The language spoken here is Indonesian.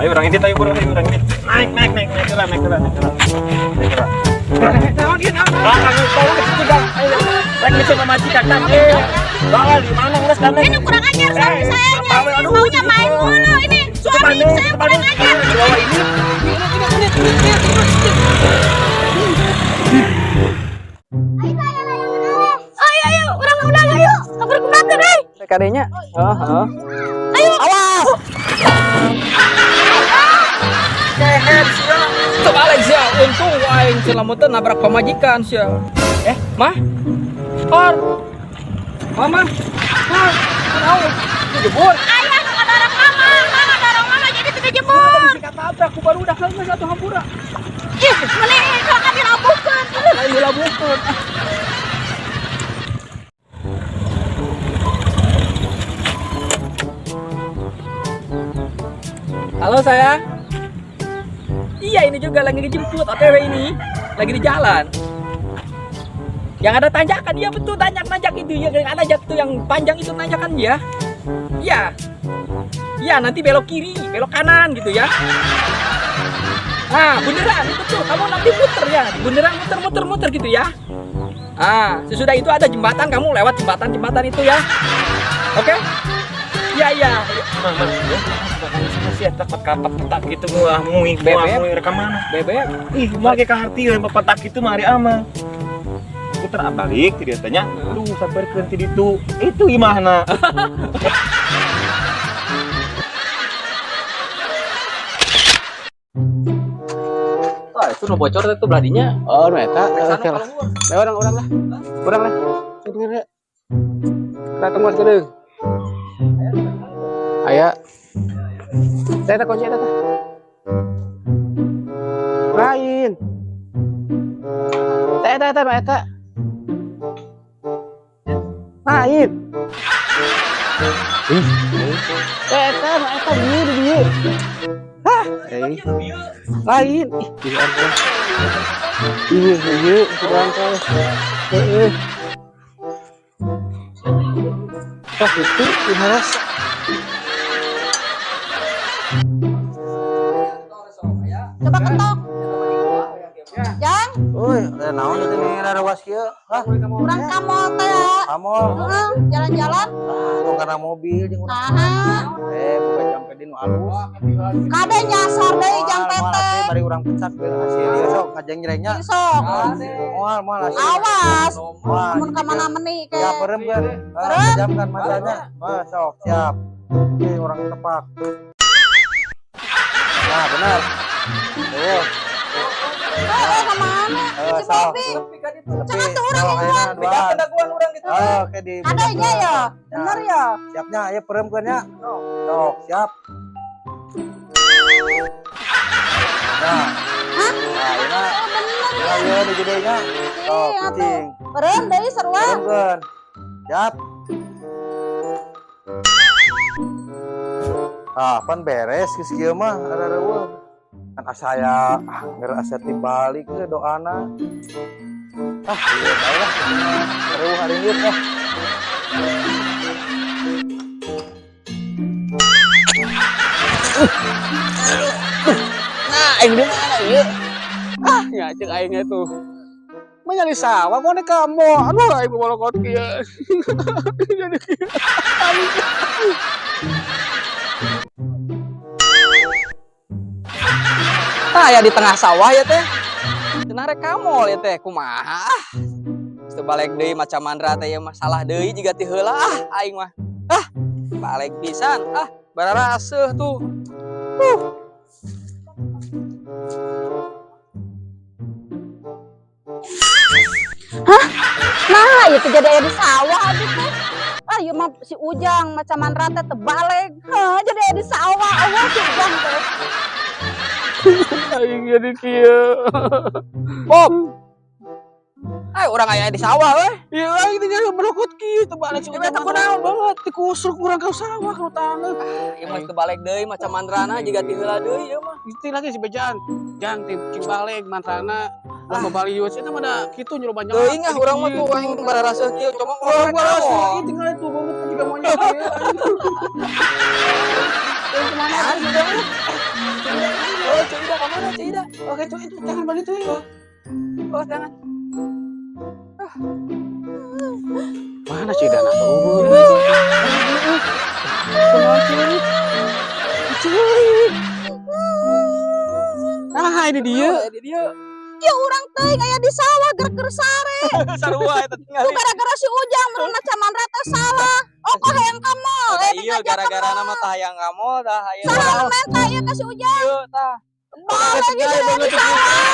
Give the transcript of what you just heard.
Ayo orang ini tayo bro, ayo orang ini. Naik terang. Naik terang. Naik bisa memacikan kan? Bawal di mana ngeles kan? Ini kurang ajar suami saya. Maunya main mulu ini. Suami saya kurang ajar. Bawa ini. Ayo, orang udah ayo. Kabur ke belakang deh. Kadenya. Ayo. Awas. Keher sia. Terbalik sia. Untung aing selamatkan nabrak pemajikan sia. Mah? Or. Mama. Mah. Kenapa? Jebur. Ayah, ada orang mama. Mama dorong mama jadi terjebur. Tabrak aku baru udah kali satu hampura. Ih, mana itu akan dilabuhkan. Lain dilabuhkan. Halo sayang. Iya ini juga lagi dijemput OTW ini. Lagi di jalan. Yang ada tanjakan, iya betul tanjak itu ya, yang ada tuh yang panjang itu tanjakan ya. Iya. Iya nanti belok kiri, belok kanan gitu ya. Nah beneran betul, kamu nanti muter ya, beneran muter gitu ya. Ah sesudah itu ada jembatan, kamu lewat jembatan itu ya. Oke? Iya. Masih tak patak gitu gua muing rekam mana? Bebek. Ih, mau ke hati yang patak itu mari ama. Putar balik dia tanya, "Aduh, sabar kerenti itu. Itu gimana?" Oh, itu no bocor itu beladinya. Oh, eta. Oke lah. Orang lah. Sini. Datang mas gedeng. Aya. Saya kunci eta teh. Lain. Eta. Lain. Eta dia. Hah? Lain. Iya, kurang teh. Itu gimana? Coba ketok. Jang, Naon itu ada was kieu? Hah? kurang kamol teh. Kamol. Jalan-jalan. Tong kana mobil jeung urang. Nah, Bukan jam ke dinu alus. kade nyasar deui jang PT. Bari urang pecak ke hasil ieu sok ngajeng nyerenya. Sok. Moal hasil. Awas. Moal. Mun ka mana meni ke. Ya perem kan. Perem. Jamkan matanya. Sok siap. Oke, orang tepak. Nah, benar. Tuh. Kemana? Si Bobi. Jangan tuh orang yang buat. Oke di. Adanya ya, bener ya. Siapnya, ayo perempuan ya. Sok, siap. Nah, Hah? nah, Oh, bener ya. ayo di gedenya. Sok, Iya tuh. kucing. Beren deui sarua. Perempuan. Siap. Pan beres geus kieu mah ada reueung. Kan asaya ngerasa tibalik ke doana. Iya bae lah. Reueuh hari ieu teh. Nah, aing di mana ieu? Ya cek aingnya tuh. Menyali sawah kok kamu. Aduh, aing bolokot kieu. Jadi kieu. Ya di tengah sawah ya teh. Cenah rek kamol ya teh. Kumaha? Teu balik deui macam mandra teh ya masalah deui jiga ti heula aing mah. Balik pisan. Bararaseuh tuh. Hah? Nah, itu jadi aya di sawah aja teh. Ieu mah si Ujang macam mantra teh terbalik. Jadi aya di sawah. Allah si Ujang teh. Aing jadi kieu. Bob. Orang aya di sawah weh. Iya, aing tinggal melukut kieu teu balik si Ujang. Eta kunaon banget dikusruk urang ka sawah ka tangeup. Ieu mah teu balik deui macam mantrana jiga ti heula deui ieu mah. Isti lagi si Bejan, jang cing balik mantrana lama balius itu mah da kitu nyuruh banyak. Teuing urang mah tuh aing bararaseuh kieu coba Orang barasa tinggal itu banget juga monyet. Kemana? Cida. Oke, itu jangan balik tuh ya. Oh, jangan. Mana Cida nak tuh? Nah, ini dia. Dia Ya orang teh kayak di sawah ger sare. sarua eta Itu tinggal. gara-gara si Ujang meruna caman rata salah. Oh kok hayang kamu? Iya gara-gara nama tah yang kamu dah aya. Salah menta ieu ka si Ujang. Iya tah. Balik di sawah.